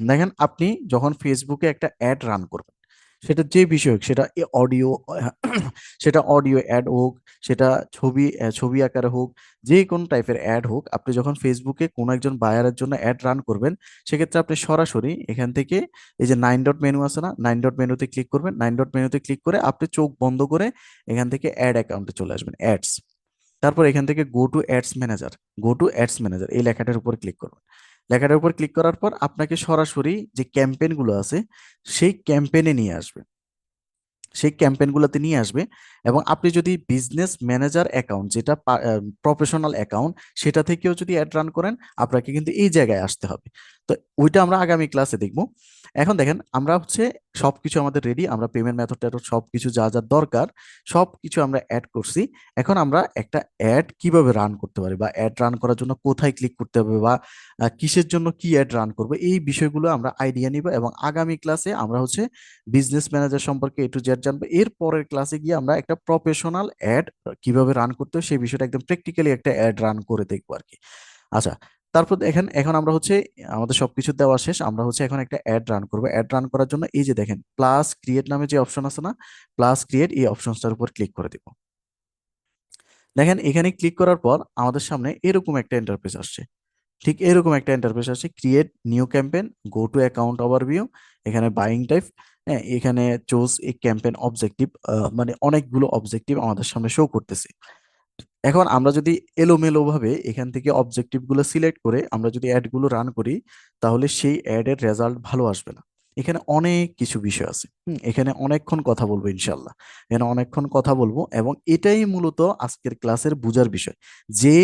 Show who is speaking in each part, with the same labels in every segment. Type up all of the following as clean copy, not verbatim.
Speaker 1: দেখেন আপনি যখন ফেসবুকে একটা অ্যাড রান করবেন, সেটা যে বিষয় হোক, সেটা অডিও সেটা অডিও অ্যাড হোক, সেটা ছবি আকারে হোক, যে কোনো টাইপের অ্যাড হোক, আপনি যখন ফেসবুকে কোনো একজন বায়ারের জন্য অ্যাড রান করবেন, সেক্ষেত্রে আপনি সরাসরি এখান থেকে এই যে 9 ডট মেনু আছে না, 9 ডট মেনুতে ক্লিক করবেন। 9 ডট মেনুতে ক্লিক করে আপনি চোখ বন্ধ করে এখান থেকে অ্যাড অ্যাকাউন্টে চলে আসবেন, অ্যাডস। তারপর এখান থেকে গো টু অ্যাডস ম্যানেজার এই লেখাটার উপর ক্লিক করবেন। লেখাটার উপর ক্লিক করার পর আপনাকে সরাসরি যে ক্যাম্পেইনগুলো আছে সেই ক্যাম্পেইনে নিয়ে আসবে, সেই ক্যাম্পেইনগুলোতে নিয়ে আসবে। এবং আপনি যদি বিজনেস ম্যানেজার অ্যাকাউন্ট, যেটা প্রফেশনাল অ্যাকাউন্ট, সেটা থেকেও যদি অ্যাড রান করেন, আপনাকে কিন্তু এই জায়গায় আসতে হবে। তো ওইটা আমরা আগামী ক্লাসে দেখব। এখন দেখেন আমরা হচ্ছে সবকিছু আমাদের রেডি, আমরা পেমেন্ট মেথড টেথড সবকিছু যা যা দরকার সবকিছু আমরা অ্যাড করছি। এখন আমরা একটা অ্যাড কিভাবে রান করতে পারি, বা অ্যাড রান করার জন্য কোথায় ক্লিক করতে হবে, বা কিসের জন্য কি অ্যাড রান করবো, এই বিষয়গুলো আমরা আইডিয়া নিব। এবং আগামী ক্লাসে আমরা হচ্ছে বিজনেস ম্যানেজার সম্পর্কে A to Z জানবো। এর পরের ক্লাসে গিয়ে আমরা একটা প্রফেশনাল অ্যাড কিভাবে রান করতে হয় সেই বিষয়টা একদম প্র্যাকটিক্যালি একটা অ্যাড রান করে দেখবো আর কি। আচ্ছা, তারপর দেখেন এখন আমরা হচ্ছে আমাদের সবকিছু দেওয়া শেষ, আমরা হচ্ছে এখন একটা অ্যাড রান করবো। অ্যাড রান করার জন্য এই যে দেখেন প্লাস ক্রিয়েট নামে যে অপশন আছে না, প্লাস ক্রিয়েট, এই অপশনটার উপর ক্লিক করে দিব। দেখেন এখানে ক্লিক করার পর আমাদের সামনে এরকম একটা ইন্টারফেস আসছে, ঠিক এরকম একটা ইন্টারফেস আসে, create new campaign, go to account overview, এখানে বাইং টাইপ, হ্যাঁ এখানে চুজ এ ক্যাম্পেইন অবজেক্টিভ, মানে অনেকগুলো অবজেক্টিভ আমাদের সামনে শো করতেছে। এখন আমরা যদি এলোমেলো ভাবে এখান থেকে অবজেক্টিভ গুলো সিলেক্ট করে আমরা যদি অ্যাড গুলো রান করি, তাহলে সেই অ্যাড এর রেজাল্ট ভালো আসবে না। এখানে অনেক কিছু বিষয় আছে, এখানে অনেকক্ষণ কথা বলবো ইনশাল্লাহ, এখানে অনেকক্ষণ কথা বলবো। এবং এটাই মূলত আজকের ক্লাসের বুঝার বিষয়, যে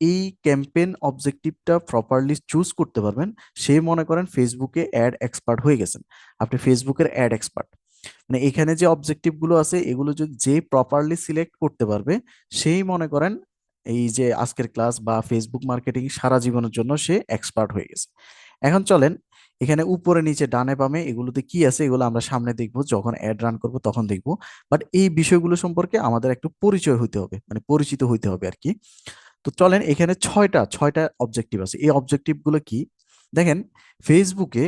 Speaker 1: এই ক্যাম্পেইন অবজেক্টিভটা প্রপারলি চুজ করতে পারবেন, সে মনে করেন ফেসবুকে অ্যাড এক্সপার্ট হয়ে গেছেন, আপনি ফেসবুকের অ্যাড এক্সপার্ট। মানে এখানে যে অবজেক্টিভ গুলো আছে এগুলো যদি যে প্রপারলি সিলেক্ট করতে পারবে, সেই মনে করেন এই যে আজকের ক্লাস বা ফেসবুক মার্কেটিং সারা জীবনের জন্য সে এক্সপার্ট হয়ে গেছে। এখন চলেন এখানে উপরে নিচে ডানে বামে এগুলোতে কি আছে এগুলো আমরা সামনে দেখবো, যখন অ্যাড রান করব তখন দেখবো। বাট এই বিষয়গুলো সম্পর্কে আমাদের একটু পরিচয় হইতে হবে, মানে পরিচিত হইতে হবে আর কি। তো চলেন এখানে ছয়টা অবজেক্টিভ আছে, এই অবজেক্টিভ গুলো কি দেখেন। ফেসবুকে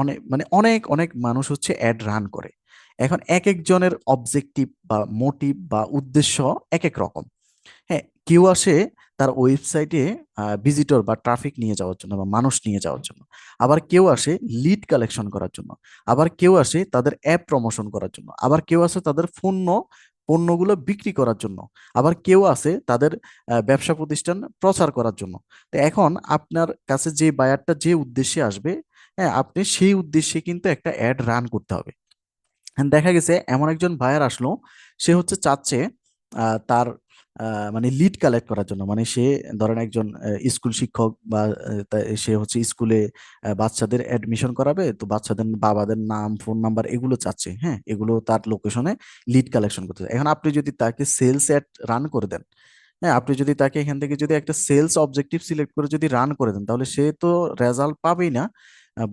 Speaker 1: অনেক মানে অনেক অনেক মানুষ হচ্ছে অ্যাড রান করে। এখন এক একজনের অবজেক্টিভ বা মোটিভ বা উদ্দেশ্য এক এক রকম। হ্যাঁ, কেউ আসে তার ওয়েবসাইটে ভিজিটর বা ট্রাফিক নিয়ে যাওয়ার জন্য বা মানুষ নিয়ে যাওয়ার জন্য, আবার কেউ আসে লিড কালেকশন করার জন্য, আবার কেউ আসে তাদের অ্যাপ প্রমোশন করার জন্য, আবার কেউ আসে তাদের পণ্যগুলো বিক্রি করার জন্য, আবার কেউ আছে তাদের ব্যবসা প্রতিষ্ঠান প্রচার করার জন্য। তো এখন আপনার কাছে যে বায়ারটা যে উদ্দেশ্যে আসবে, হ্যাঁ আপনি সেই উদ্দেশ্যে কিন্তু একটা অ্যাড রান করতে হবে। And দেখা গেছে এমন একজন বায়ার আসলো, সে হচ্ছে চাচ্ছে তার মানে লিড কালেক্ট করার জন্য, মানে সে ধরেন একজন স্কুল শিক্ষক, বা সে হচ্ছে স্কুলে বাচ্চাদের অ্যাডমিশন করাবে, তো বাচ্চাদের বাবাদের নাম ফোন নাম্বার এগুলো চাচ্ছে, হ্যাঁ এগুলো তার লোকেশনে লিড কালেকশন করতে চায়। এখন আপনি যদি তাকে সেলস অ্যাড রান করে দেন, হ্যাঁ আপনি যদি তাকে এখান থেকে যদি একটা সেলস অবজেক্টিভ সিলেক্ট করে যদি রান করে দেন, তাহলে সে তো রেজাল্ট পাবেই না,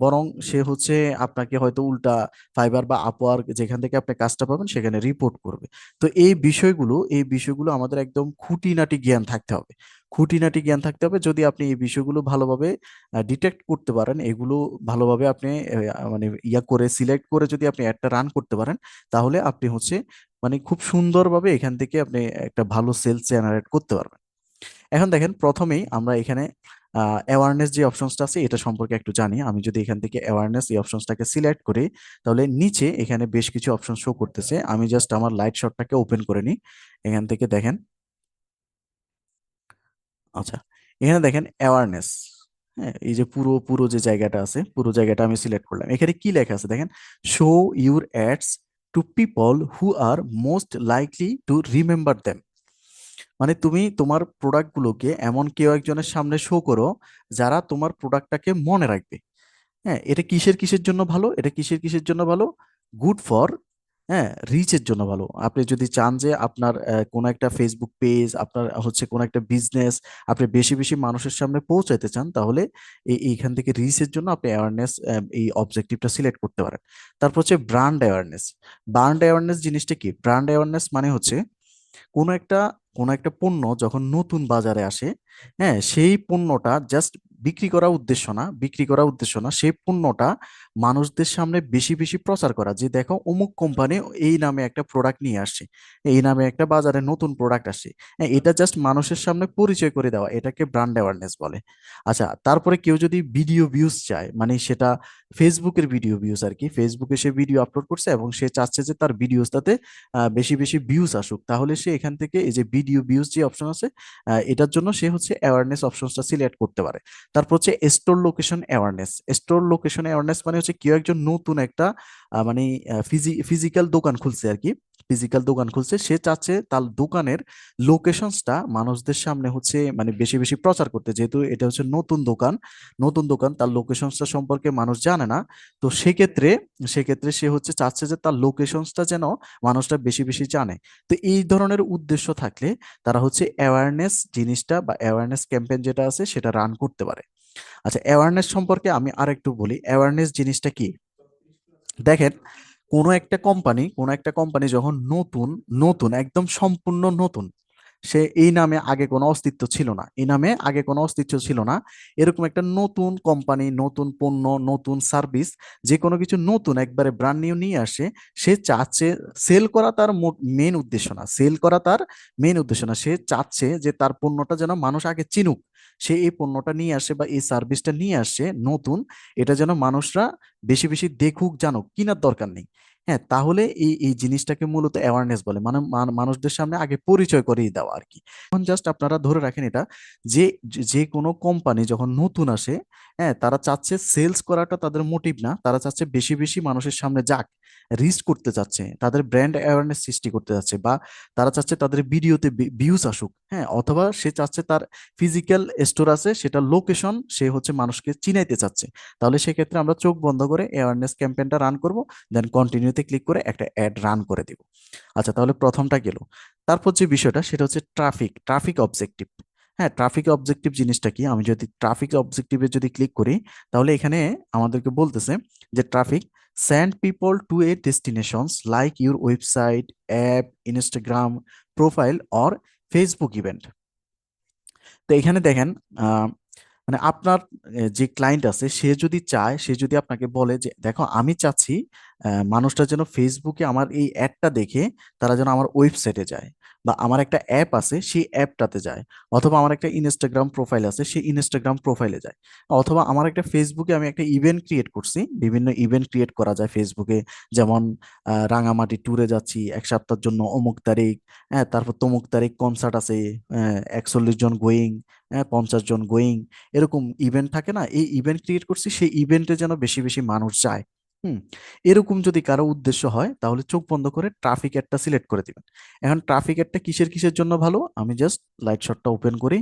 Speaker 1: বরং সে হচ্ছে আপনাকে হয়তো উল্টা ফাইবার বা আপওয়ার্ক যেখান থেকে আপনি কাজটা পাবেন সেখানে রিপোর্ট করবে। তো এই বিষয়গুলো আমাদের একদম খুঁটিনাটি জ্ঞান থাকতে হবে, খুঁটিনাটি জ্ঞান থাকতে হবে। যদি আপনি এই বিষয়গুলো ভালোভাবে ডিটেক্ট করতে পারেন, এগুলো ভালোভাবে আপনি মানে ইয়া করে সিলেক্ট করে যদি আপনি একটা রান করতে পারেন, তাহলে আপনি হচ্ছে মানে খুব সুন্দরভাবে এখান থেকে আপনি একটা ভালো সেলস জেনারেট করতে পারবেন। এখন দেখেন প্রথমেই আমরা এখানে অ্যাওয়ারনেস যে অপশনসটা আছে এটা সম্পর্কে একটু জানি। আমি যদি এখান থেকে অ্যাওয়ারনেস এই অপশনসটাকে সিলেক্ট করি, তাহলে নিচে এখানে বেশ কিছু অপশন শো করতেছে। আমি জাস্ট আমার লাইট শটটাকে ওপেন করে নিই, এখান থেকে দেখেন। আচ্ছা, এখানে দেখেন অ্যাওয়ারনেস, হ্যাঁ এই যে পুরো পুরো যে জায়গাটা আছে পুরো জায়গাটা আমি সিলেক্ট করলাম। এখানে কি লেখা আছে দেখেন, show your ads to people who are most likely to remember them. মানে তুমি তোমার প্রোডাক্টগুলোকে এমন কেউ একজনের সামনে শো করো যারা তোমার প্রোডাক্টটাকে মনে রাখবে। হ্যাঁ, এটা কিসের কিসের জন্য ভালো, এটা কিসের কিসের জন্য ভালো, গুড ফর, হ্যাঁ রিচের জন্য ভালো। আপনি যদি চান যে আপনার কোনো একটা ফেসবুক পেজ, আপনার হচ্ছে কোনো একটা বিজনেস আপনি বেশি বেশি মানুষের সামনে পৌঁছাইতে চান, তাহলে এইখান থেকে রিচের জন্য আপনি অ্যাওয়ারনেস এই অবজেক্টিভটা সিলেক্ট করতে পারেন। তারপর হচ্ছে ব্র্যান্ড অ্যাওয়ারনেস। ব্র্যান্ড অ্যাওয়ারনেস জিনিসটা কি? ব্র্যান্ড অ্যাওয়ারনেস মানে হচ্ছে কোনো একটা কোনো একটা পণ্য যখন নতুন বাজারে আসে, হ্যাঁ, সেই পণ্যটা জাস্ট বিক্রি করা উদ্দেশ্য না, সেই পণ্যটা মানুষদের সামনে বেশি বেশি প্রচার করা, যে দেখো অমুক কোম্পানি এই নামে একটা প্রোডাক্ট নিয়ে আসছে, এই নামে একটা বাজারে নতুন প্রোডাক্ট আসছে। হ্যাঁ, এটা জাস্ট মানুষের সামনে পরিচয় করে দেওয়া, এটাকে ব্র্যান্ড অ্যাওয়ারনেস বলে। আচ্ছা, তারপরে কেউ যদি ভিডিও ভিউজ চায়, মানে সেটা ফেসবুকের ভিডিও ভিউজ আর কি, ফেসবুকে সে ভিডিও আপলোড করছে এবং সে চাচ্ছে যে তার ভিডিওসটাতে বেশি বেশি ভিউজ আসুক, তাহলে সে এখান থেকে এই যে ভিডিও ভিউজ যে অপশন আছে, এটার জন্য সে হচ্ছে অ্যাওয়ারনেস অপশনটা সিলেক্ট করতে পারে। তারপর হচ্ছে store location awareness. Store location awareness মানে হচ্ছে কেউ একজন নতুন একটা মানে ফিজিক্যাল দোকান খুলছে আর কি, ফিজিক্যাল দোকান খুলছে, সে চাচ্ছে তার দোকানের লোকেশনসটা মানুষদের সামনে হচ্ছে মানে বেশি বেশি প্রচার করতে, যেহেতু এটা হচ্ছে নতুন দোকান, নতুন দোকান, তার লোকেশনসটা সম্পর্কে মানুষ জানে না। তো সেক্ষেত্রে সে হচ্ছে চাচ্ছে যে তার লোকেশনসটা যেন মানুষটা বেশি বেশি জানে। তো এই ধরনের উদ্দেশ্য থাকলে তারা হচ্ছে অ্যাওয়ারনেস জিনিসটা বা অ্যাওয়ারনেস ক্যাম্পেইন যেটা আছে সেটা রান করতে পারে। আচ্ছা, অ্যাওয়ারনেস সম্পর্কে আমি আরেকটু বলি, অ্যাওয়ারনেস জিনিসটা কি। দেখেন, কোনো একটা কোম্পানি যখন নতুন, নতুন একদম সম্পূর্ণ নতুন, সে এই নামে আগে কোনো অস্তিত্ব ছিল না, এই নামে আগে কোনো অস্তিত্ব ছিল না, এরকম একটা নতুন কোম্পানি, নতুন পণ্য, নতুন সার্ভিস, যে কোনো কিছু নতুন একবারে ব্র্যান্ড নিউ নিয়ে আসে, সে চাচ্ছে সেল করা তার মেন উদ্দেশ্য না, সে চাচ্ছে যে তার পণ্যটা যেন মানুষ আগে চিনুক। সে এই পণ্যটা নিয়ে আসে বা এই সার্ভিসটা নিয়ে আসে নতুন, এটা যেন মানুষরা বেশি বেশি দেখুক, জানুক, কেনার দরকার নেই। হ্যাঁ, তাহলে এই এই জিনিসটাকে মূলত অ্যাওয়ারনেস বলে, মানে মানুষদের সামনে আগে পরিচয় করিয়ে দেওয়া আর কি। এখন জাস্ট আপনারা ধরে রাখেন এটা, যে যে কোনো কোম্পানি যখন নতুন আসে, হ্যাঁ, তারা চাচ্ছে সেলস করাটা তাদের মোটিভ না, তারা চাচ্ছে বেশি বেশি মানুষের সামনে যাক, রিচ করতে চাচ্ছে, তাদের ব্র্যান্ড অ্যাওয়ারনেস সৃষ্টি করতে যাচ্ছে, বা তারা চাচ্ছে তাদের ভিডিওতে ভিউজ আসুক, হ্যাঁ, অথবা সে চাচ্ছে তার ফিজিক্যাল স্টোর আছে সেটা লোকেশন সে হচ্ছে মানুষকে চিনাইতে চাচ্ছে। তাহলে সেক্ষেত্রে আমরা চোখ বন্ধ করে অ্যাওয়ারনেস ক্যাম্পেইনটা রান করব, দেন কন্টিনিউতে ক্লিক করে একটা অ্যাড রান করে দিব। আচ্ছা, তাহলে প্রথমটা গেল। তারপর যে বিষয়টা সেটা হচ্ছে ট্রাফিক অবজেক্টিভ। হ্যাঁ, ট্রাফিক অবজেক্টিভ জিনিসটা কি, আমি যদি ট্রাফিক অবজেক্টিভে যদি ক্লিক করি, তাহলে এখানে আমাদেরকে বলতেছে যে traffic send people to A destinations like your website, app, Instagram profile or Facebook event. তো এখানে দেখেন, মানে আপনার যে ক্লায়েন্ট আছে সে যদি আপনাকে বলে যে দেখো আমি চাচ্ছি মানুষটা যেন ফেসবুকে আমার এই অ্যাডটা দেখে তারা যেন আমার ওয়েবসাইটে যায়, বা আমার একটা অ্যাপ আছে সেই অ্যাপটাতে যায়, অথবা আমার একটা ইনস্টাগ্রাম প্রোফাইল আছে সেই ইনস্টাগ্রাম প্রোফাইলে যায়, অথবা আমার একটা ফেসবুকে আমি একটা ইভেন্ট ক্রিয়েট করছি, বিভিন্ন ইভেন্ট ক্রিয়েট করা যায় ফেসবুকে, যেমন রাঙামাটি ট্যুরে যাচ্ছি 1 সপ্তাহের জন্য অমুক তারিখ, হ্যাঁ, তারপর তমুক তারিখ কনসার্ট আছে, 41 জন গোয়িং, হ্যাঁ, 50 জন গোয়িং, এরকম ইভেন্ট থাকে না, এই ইভেন্ট ক্রিয়েট করছি, সেই ইভেন্টে যেন বেশি বেশি মানুষ যায়। হুম, এরকম যদি কারো উদ্দেশ্য হয় তাহলে চোখ বন্ধ করে ট্রাফিক অ্যাডটা সিলেক্ট করে দিবেন। এখন ট্রাফিক অ্যাডটা কিসের কিসের জন্য ভালো, আমি জাস্ট লাইট শটটা ওপেন করি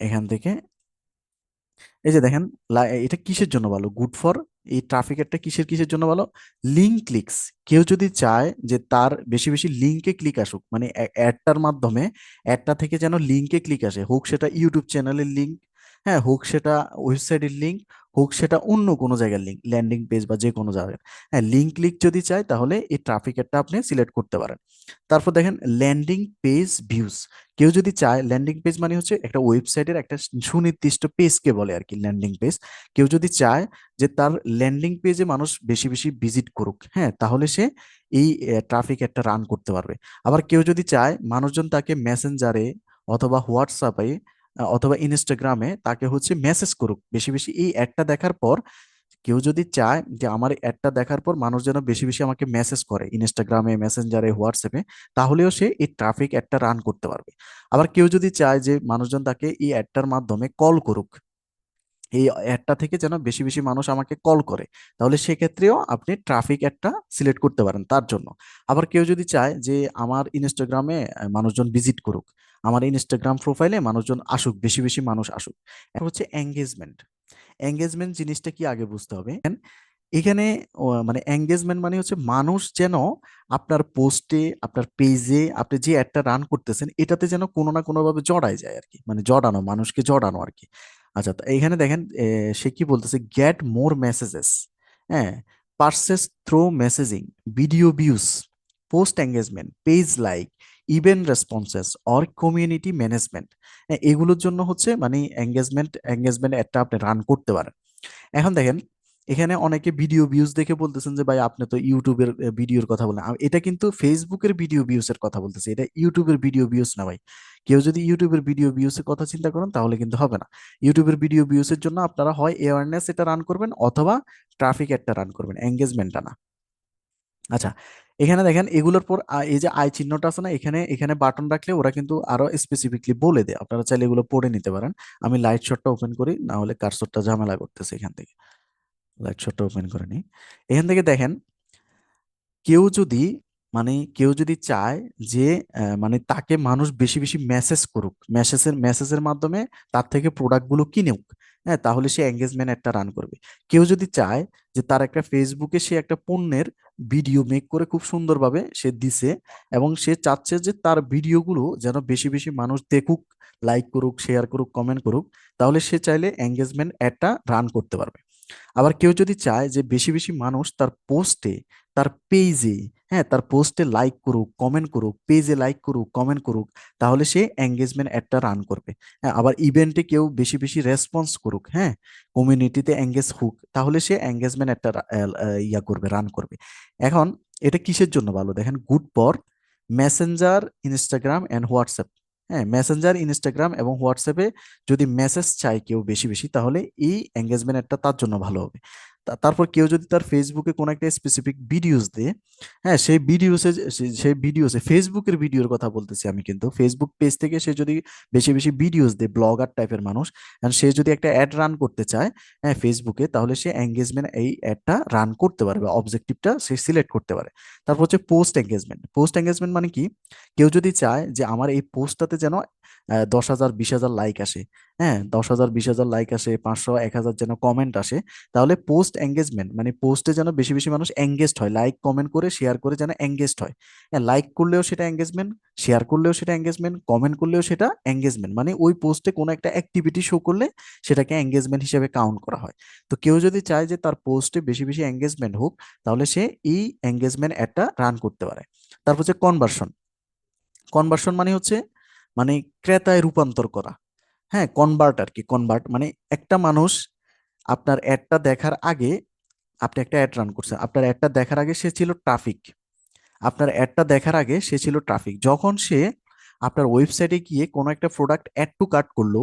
Speaker 1: এখান থেকে। এই যে দেখেন, এটা কিসের জন্য ভালো, গুড ফর, এই ট্রাফিক একটা কিসের কিসের জন্য ভালো, লিঙ্ক ক্লিকস। কেউ যদি চায় যে তার বেশি বেশি লিঙ্কে ক্লিক আসুক, মানে অ্যাডটার মাধ্যমে অ্যাডটা থেকে যেন লিঙ্কে ক্লিক আসে, হোক সেটা ইউটিউব চ্যানেলের লিঙ্ক, হ্যাঁ, হোক সেটা ওয়েবসাইটের লিঙ্ক, হোক সেটা অন্য কোনো জায়গার লিঙ্ক, ল্যান্ডিং পেজ বা যে কোনো জায়গায়, হ্যাঁ, লিঙ্ক ক্লিক যদি চায় তাহলে এই ট্রাফিক অ্যাডটা আপনি সিলেক্ট করতে পারেন। তারপর দেখেন ল্যান্ডিং পেজ ভিউজ। কেউ যদি চায়, ল্যান্ডিং পেজ মানে হচ্ছে একটা ওয়েবসাইটের একটা সুনির্দিষ্ট পেজকে বলে আর কি ল্যান্ডিং পেজ। কেউ যদি চায় যে তার ল্যান্ডিং পেজে মানুষ বেশি বেশি ভিজিট করুক, হ্যাঁ, তাহলে সে এই ট্রাফিক একটা রান করতে পারবে। আবার কেউ যদি চায় মানুষজন তাকে মেসেঞ্জারে অথবা হোয়াটসঅ্যাপে অথবা ইনস্টাগ্রামে তাকে হচ্ছে মেসেজ করুক বেশি বেশি এই অ্যাডটা দেখার পর, কেউ যদি চায় যে আমার অ্যাডটা দেখার পর মানুষ যেন বেশি বেশি আমাকে মেসেজ করে ইনস্টাগ্রামে, মেসেঞ্জারে, হোয়াটসঅ্যাপে, তাহলেও সে এই ট্রাফিক অ্যাডটা রান করতে পারবে। আবার কেউ যদি চায় যে মানুষজন তাকে এই অ্যাডটার মাধ্যমে কল করুক, এই অ্যাডটা থেকে যেন বেশি বেশি মানুষ আমাকে কল করে, তাহলে সেক্ষেত্রেও আপনি ট্রাফিক অ্যাডটা সিলেক্ট করতে পারেন তার জন্য। আবার কেউ যদি চায় যে আমার ইনস্টাগ্রামে মানুষজন ভিজিট করুক, আমার ইনস্টাগ্রাম প্রোফাইলে মানুষজন আসুক, বেশি বেশি মানুষ আসুক, এটা হচ্ছে এঙ্গেজমেন্ট। এঙ্গেজমেন্ট জিনিসটা কি আগে বুঝতে হবে। এখানে মানে এঙ্গেজমেন্ট মানে হচ্ছে মানুষ যেন আপনার পোস্টে, আপনার পেজে, আপনি যে অ্যাডটা রান করতেছেন এটাতে যেন কোনো না কোনো ভাবে জড়ায় যায় আর কি, মানে জড়ানো, মানুষকে জড়ানো আর কি। আচ্ছা, তো এইখানে দেখেন সে কি বলতেছে, গেট মোর মেসেজেস, হ্যাঁ, purchase through messaging, video views, post engagement, page like, event responses or community management, এগুলোর জন্য হচ্ছে মানে এঙ্গেজমেন্ট একটা আপনি রান করতে পারেন। এখন দেখেন, এখানে অনেকে ভিডিও ভিউজ দেখে বলতেছেন যে ভাই আপনি তো ইউটিউবের ভিডিওর কথা বলেন, এটা কিন্তু ফেসবুকের ভিডিও ভিউজের কথা বলতেছে, এটা ইউটিউবের ভিডিও ভিউজ না ভাই। কেউ যদি ইউটিউবের ভিডিও ভিউজের কথা চিন্তা করেন তাহলে কিন্তু হবে না। ইউটিউবের ভিডিও ভিউজের জন্য আপনারা হয় অ্যাওয়ারনেস এটা রান করবেন অথবা ট্রাফিক একটা রান করবেন, এঙ্গেজমেন্টটা না। আচ্ছা, এখানে দেখেন এগুলোর পর এই যে আই চিহ্নটা আছে না, এখানে এখানে বাটন রাখলে ওরা কিন্তু আরো স্পেসিফিকলি বলে দেয়, আপনারা চাইলে এগুলো পড়ে নিতে পারেন। আমি লাইট শটটা ওপেন করি, না হলে কার্সরটা ঝামেলা করতেছে এখান থেকে। লাইট শটটা ওপেন করে নিই। এখান থেকে দেখেন, কেউ যদি কেউ যদি চায় যে মানে তাকে মানুষ বেশি বেশি মেসেজ করুক, মেসেজের মাধ্যমে তার থেকে প্রোডাক্টগুলো কিনুক, হ্যাঁ, তাহলে সে এঙ্গেজমেন্ট একটা রান করবে। কেউ যদি চায় যে তার একটা ফেসবুকে সে একটা পণ্যের ভিডিও মেক করে খুব সুন্দরভাবে সে দিছে, এবং সে চাচ্ছে যে তার ভিডিওগুলো যেন বেশি বেশি মানুষ দেখুক, লাইক করুক, শেয়ার করুক, কমেন্ট করুক, তাহলে সে চাইলে এঙ্গেজমেন্ট একটা রান করতে পারবে। আবার কেউ যদি চায় যে বেশি বেশি মানুষ তার পোস্টে, তার পেজে, হ্যাঁ, তার পোস্টে লাইক করুক, কমেন্ট করুক, পেজে লাইক করুক, কমেন্ট করুক, তাহলে সে এঙ্গেজমেন্ট একটা রান করবে। হ্যাঁ, আবার ইভেন্টে কেউ বেশি বেশি রেসপন্স করুক, হ্যাঁ, কমিউনিটিতে এঙ্গেজ হোক, তাহলে সে এঙ্গেজমেন্ট একটা ইয়া করবে, রান করবে। এখন এটা কিসের জন্য ভালো দেখেন, good for Messenger, Instagram and WhatsApp. হ্যাঁ, মেসেঞ্জার, ইনস্টাগ্রাম এবং হোয়াটসঅ্যাপে যদি মেসেজ চায় কেউ বেশি বেশি, তাহলে এই এঙ্গেজমেন্ট একটা তার জন্য ভালো হবে। তারপর কেউ যদি তার ফেসবুকে কোনো একটা স্পেসিফিক ভিডিওস দেয়, হ্যাঁ, সেই ভিডিওসে ফেসবুকের ভিডিওর কথা বলতেছি আমি, কিন্তু ফেসবুক পেজ থেকে সে যদি বেশি বেশি ভিডিওস দেয়, ব্লগার টাইপের মানুষ, and সে যদি একটা অ্যাড রান করতে চায়, হ্যাঁ, ফেসবুকে, তাহলে সে এঙ্গেজমেন্ট এই অ্যাডটা রান করতে পারে বা অবজেক্টিভটা সে সিলেক্ট করতে পারে। তারপর হচ্ছে পোস্ট এঙ্গেজমেন্ট। পোস্ট এঙ্গেজমেন্ট মানে কি, কেউ যদি চায় যে আমার এই পোস্টটাতে যেন 10,000 20,000 লাইক আসে, হ্যাঁ, 10,000 20,000 লাইক আসে, 500 1,000 যেন কমেন্ট আসে, তাহলে পোস্ট এঙ্গেজমেন্ট মানে পোস্টে যেন বেশি বেশি মানুষ এঙ্গেজড হয়, লাইক কমেন্ট করে শেয়ার করে যেন এঙ্গেজড হয়। হ্যাঁ, লাইক করলেও সেটা এঙ্গেজমেন্ট, শেয়ার করলেও সেটা এঙ্গেজমেন্ট, কমেন্ট করলেও সেটা এঙ্গেজমেন্ট, মানে ওই পোস্টে কোনো একটা অ্যাক্টিভিটি শো করলে সেটাকে এঙ্গেজমেন্ট হিসেবে কাউন্ট করা হয়। তো কেউ যদি চায় যে তার পোস্টে বেশি বেশি এঙ্গেজমেন্ট হোক, তাহলে সে এই এঙ্গেজমেন্ট একটা রান করতে পারে। তারপর হচ্ছে কনভার্সন। কনভার্সন মানে হচ্ছে মানে ক্রেতায় রূপান্তর করা। হ্যাঁ, কনভার্ট আর কি, কনভার্ট মানে একটা মানুষ আপনার অ্যাডটা দেখার আগে, আপনি একটা অ্যাড রান করছেন, আপনার অ্যাডটা দেখার আগে সে ছিল ট্রাফিক, আপনার অ্যাডটা দেখার আগে সে ছিল ট্রাফিক, যখন সে আপনার ওয়েবসাইটে গিয়ে কোনো একটা প্রোডাক্ট অ্যাড টু কার্ট করলো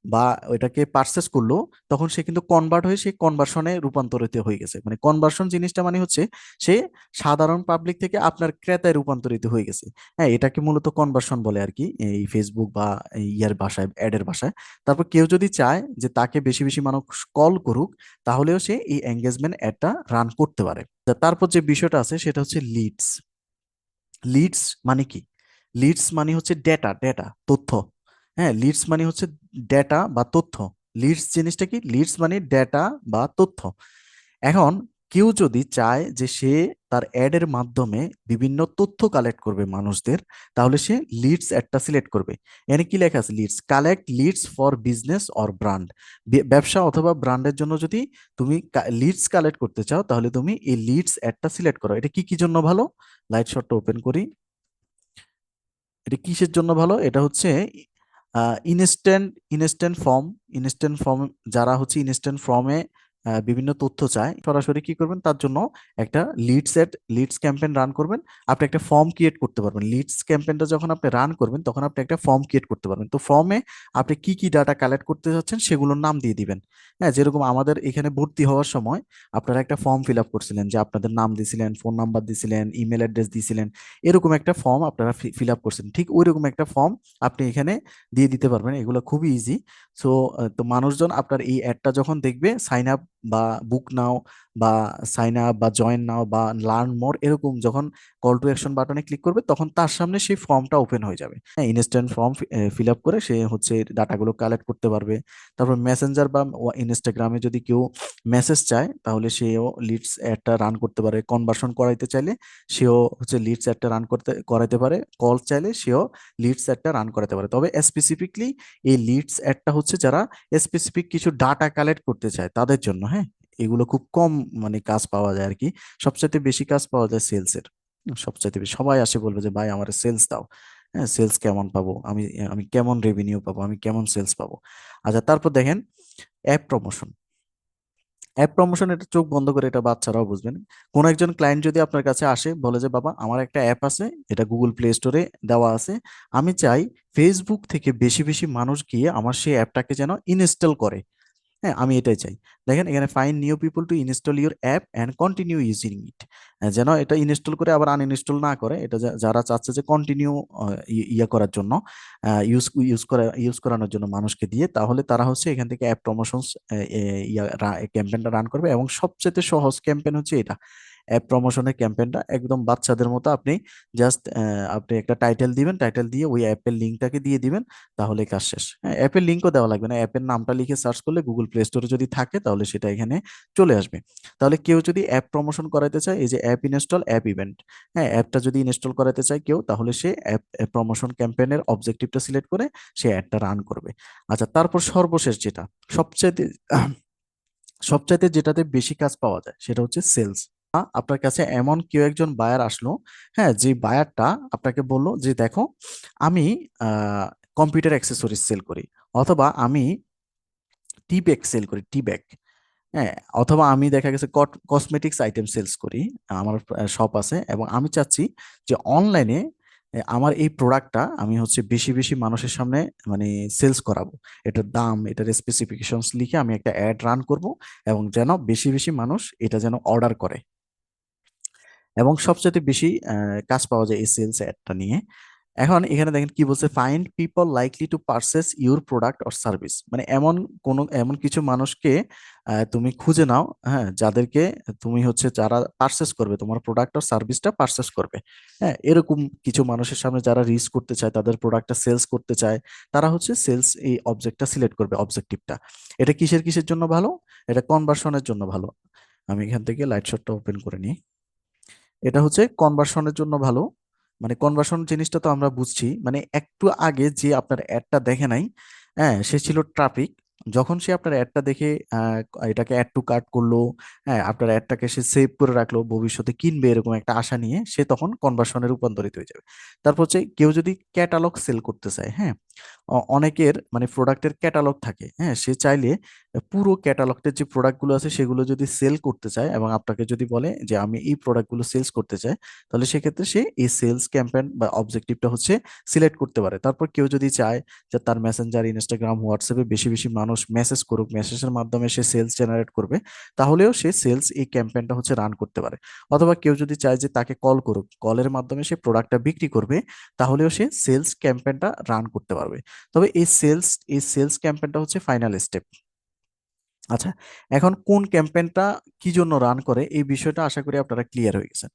Speaker 1: বা ওইটাকে পারচেস করলো, তখন সে কিন্তু কনভার্ট হয়ে সেই কনভার্সনে রূপান্তরিত হয়ে গেছে। মানে কনভার্সন জিনিসটা মানে হচ্ছে সে সাধারণ পাবলিক থেকে আপনার ক্রেতায় রূপান্তরিত হয়ে গেছে। হ্যাঁ, এটাকে মূলত কনভার্সন বলে আর কি, এই ফেসবুক বা এই ইয়ার ভাষায়, অ্যাডের ভাষায়। তারপর কেউ যদি চায় যে তাকে বেশি বেশি মানুষ কল করুক, তাহলেও সে এই এঙ্গেজমেন্ট অ্যাডটা রান করতে পারে। তারপর যে বিষয়টা আছে সেটা হচ্ছে লিডস। লিডস মানে কি? লিডস মানে হচ্ছে ডেটা, তথ্য। হ্যাঁ, লিডস মানে হচ্ছে ডেটা বা তথ্য। লিডস জিনিসটা কি? লিডস মানে ডেটা বা তথ্য। এখন কেউ যদি চায় যে সে তার অ্যাডের মাধ্যমে বিভিন্ন তথ্য কালেক্ট করবে মানুষদের, তাহলে সে লিডস একটা সিলেক্ট করবে। এখানে কি লেখা আছে? Leads, collect leads for business or brand. ব্যবসা অথবা ব্র্যান্ডের জন্য যদি তুমি লিডস কালেক্ট করতে চাও, তাহলে তুমি এই লিডস একটা সিলেক্ট করো। এটা কি কি জন্য ভালো? লাইট শটটা ওপেন করি। এটা কিসের জন্য ভালো? এটা হচ্ছে instant instant form. Instant form, যারা হচ্ছে ইনস্ট্যান্ট ফর্মে বিভিন্ন তথ্য চায়, সরাসরি কি করবেন, তার জন্য একটা লিডস ক্যাম্পেইন রান করবেন। আপনি একটা ফর্ম ক্রিয়েট করতে পারবেন। লিডস ক্যাম্পেইনটা যখন আপনি রান করবেন, তখন আপনি একটা ফর্ম ক্রিয়েট করতে পারবেন। তো ফর্মে আপনি কি কি ডাটা কালেক্ট করতে যাচ্ছেন সেগুলোর নাম দিয়ে দিবেন। হ্যাঁ, যেরকম আমাদের এখানে ভর্তি হওয়ার সময় আপনারা একটা ফর্ম ফিল আপ করছিলেন, যে আপনাদের নাম দিছিলেন, ফোন নাম্বার দিছিলেন, ইমেল অ্যাড্রেস দিছিলেন, এরকম একটা ফর্ম আপনারা ফিল আপ করছেন, ঠিক ওইরকম একটা ফর্ম আপনি এখানে দিয়ে দিতে পারবেন। এগুলো খুবই ইজি। সো তো মানুষজন আপনার এই অ্যাডটা যখন দেখবে, সাইন আপ বা বুক নাও বা সাইন আপ বা জয়েন নাও বা লার্ন মোর, এরকম যখন কল টু অ্যাকশন বাটনে ক্লিক করবে, তখন তার সামনে সেই ফর্মটা ওপেন হয়ে যাবে। হ্যাঁ, ইনস্ট্যান্ট ফর্ম ফিল আপ করে সে হচ্ছে ডাটাগুলো কালেক্ট করতে পারবে। তারপর মেসেঞ্জার বা ইনস্টাগ্রামে যদি কেউ মেসেজ চায়, তাহলে সেও লিডস একটা রান করতে পারে। কনভার্সন করাইতে চাইলে সেও হচ্ছে লিডস একটা রান করাইতে পারে। কল চাইলে সেও লিডস একটা রান করাতে পারে। তবে স্পেসিফিকলি এই লিডস একটা হচ্ছে যারা স্পেসিফিক কিছু ডাটা কালেক্ট করতে চায় তাদের জন্য। হ্যাঁ, এগুলো খুব কম কাজ পাওয়া যায় আর কি। সবচাইতে বেশি কাজ পাওয়া যায় সেলসের। সবচাইতে বেশি সবাই আসে বলবে যে ভাই আমার সেলস দাও। হ্যাঁ, সেলস কেমন পাবো আমি, আমি কেমন রেভিনিউ পাবো, আমি কেমন সেলস পাবো। আচ্ছা, তারপর দেখেন অ্যাপ প্রমোশন। অ্যাপ প্রমোশন, এটা চোখ বন্ধ করে এটা বাচ্চারাও বুঝবেন। কোন একজন ক্লায়েন্ট যদি আপনার কাছে আসে বলে যে বাবা আমার একটা অ্যাপ আছে, এটা গুগল প্লে স্টোরে দেওয়া আছে, আমি চাই ফেসবুক থেকে বেশি বেশি মানুষ গিয়ে আমার সেই অ্যাপটাকে যেন ইনস্টল করে। হ্যাঁ, আমি এটাই চাই। দেখেন এখানে fine new people to install your app and continue using it. যেন এটা ইনস্টল করে আবার আনইনস্টল না করে, এটা যারা চাচ্ছে যে কন্টিনিউ ইয়ে করার জন্য, ইউজ করানোর জন্য মানুষকে দিয়ে, তাহলে তারা হচ্ছে এখান থেকে অ্যাপ প্রমোশনস ক্যাম্পেইনটা রান করবে। এবং সবচেয়ে সহজ ক্যাম্পেইন হচ্ছে এটা, অ্যাপ প্রমোশনের ক্যাম্পেইনটা একদম বাচ্চাদের মতো। আপনি জাস্ট আপনি একটা টাইটেল দিবেন, টাইটেল দিয়ে ওই অ্যাপের লিঙ্কটাকে দিয়ে দিবেন, তাহলে কাজ শেষ। হ্যাঁ, অ্যাপের লিঙ্কও দেওয়া লাগবে না, অ্যাপের নামটা লিখে সার্চ করলে গুগল প্লে স্টোরে যদি থাকে তাহলে সেটা এখানে চলে আসবে। তাহলে কেউ যদি অ্যাপ প্রমোশন করাতে চায়, এই যে অ্যাপ ইনস্টল, অ্যাপ ইভেন্ট, হ্যাঁ, অ্যাপটা যদি ইনস্টল করাতে চায় কেউ, তাহলে সে অ্যাপ প্রমোশন ক্যাম্পেইনের অবজেক্টিভটা সিলেক্ট করে সে অ্যাডটা রান করবে। আচ্ছা, তারপর সর্বশেষ যেটা সবচাইতে সবচাইতে যেটাতে বেশি কাজ পাওয়া যায় সেটা হচ্ছে সেলস। আপনার কাছে এমন কেউ একজন বায়ার আসলো, হ্যাঁ, যে বায়ারটা আপনাকে বললো যে দেখো আমি কম্পিউটার অ্যাক্সেসরিজ সেল করি, অথবা আমি টি ব্যাগ সেল করি, টি ব্যাগ, হ্যাঁ, অথবা আমি দেখা গেছে কসমেটিক্স আইটেম সেলস করি, আমার শপ আছে, এবং আমি চাচ্ছি যে অনলাইনে আমার এই প্রোডাক্টটা আমি হচ্ছে বেশি বেশি মানুষের সামনে মানে সেলস করাবো। এটার দাম, এটার স্পেসিফিকেশনস লিখে আমি একটা অ্যাড রান করব, এবং যেন বেশি বেশি মানুষ এটা যেন অর্ডার করে। এবং সবচেয়ে বেশি কাজ পাওয়া যায় এই সেলস অ্যাডটা নিয়ে। এখন এখানে দেখেন কি বলছে, find people likely to purchase your product or service. মানে এমন কিছু মানুষকে তুমি খুঁজে নাও, হ্যাঁ, যাদেরকে তুমি হচ্ছে যারা পারচেস করবে তোমার প্রোডাক্ট অর সার্ভিসটা পারচেস করবে। হ্যাঁ, এরকম কিছু মানুষের সামনে যারা রিচ করতে চায়, তাদের প্রোডাক্টটা সেলস করতে চায়, তারা হচ্ছে সেলস এই অবজেক্টটা সিলেক্ট করবে, অবজেক্টিভটা। এটা কিসের কিসের জন্য ভালো? এটা কনভার্সনের জন্য ভালো। আমি এখান থেকে লাইট শটটা ওপেন করে নিই। এটা হচ্ছে কনভার্সনের জন্য ভালো। মানে কনভার্সন জিনিসটা তো আমরা বুঝছি, মানে একটু আগে যে আপনার অ্যাডটা দেখে নাই, হ্যাঁ, সে ছিল ট্রাফিক। যখন সে আপনার অ্যাডটা দেখে আহ, এটাকে অ্যাড টু কার্ট করলো, হ্যাঁ, আপনার অ্যাডটাকে সে সেভ করে রাখলো, ভবিষ্যতে কিনবে এরকম একটা আশা নিয়ে, সে তখন কনভার্সনে রূপান্তরিত হয়ে যাবে। তারপর হচ্ছে কেউ যদি ক্যাটালগ সেল করতে চায়, হ্যাঁ, অনেকের মানে প্রোডাক্টের ক্যাটালগ থাকে, হ্যাঁ, সে চাইলে পুরো ক্যাটালগের যে প্রোডাক্টগুলো আছে সেগুলো যদি সেল করতে চায়, এবং আপনাকে যদি বলে যে আমি এই প্রোডাক্টগুলো সেলস করতে চাই, তাহলে সেক্ষেত্রে সে এই সেলস ক্যাম্পেইন বা অবজেক্টিভটা হচ্ছে সিলেক্ট করতে পারে। তারপর কেউ যদি চায় যে তার মেসেঞ্জার, ইনস্টাগ্রাম, হোয়াটসঅ্যাপে বেশি বেশি মানুষ মেসেজ করুক, মেসেজের মাধ্যমে সে সেলস জেনারেট করবে, তাহলেও সে সেলস এই ক্যাম্পেইনটা হচ্ছে রান করতে পারে। অথবা কেউ যদি চায় যে তাকে কল করুক, কলের মাধ্যমে সে প্রোডাক্টটা বিক্রি করবে, তাহলেও সে সেলস ক্যাম্পেইনটা রান করতে পারবে। তবে এই সেলস ক্যাম্পেইনটা হচ্ছে ফাইনাল স্টেপ। আচ্ছা, এখন কোন ক্যাম্পেইনটা কি জন্য রান করে এই বিষয়টা আশা করি আপনারা ক্লিয়ার হয়ে গেছেন।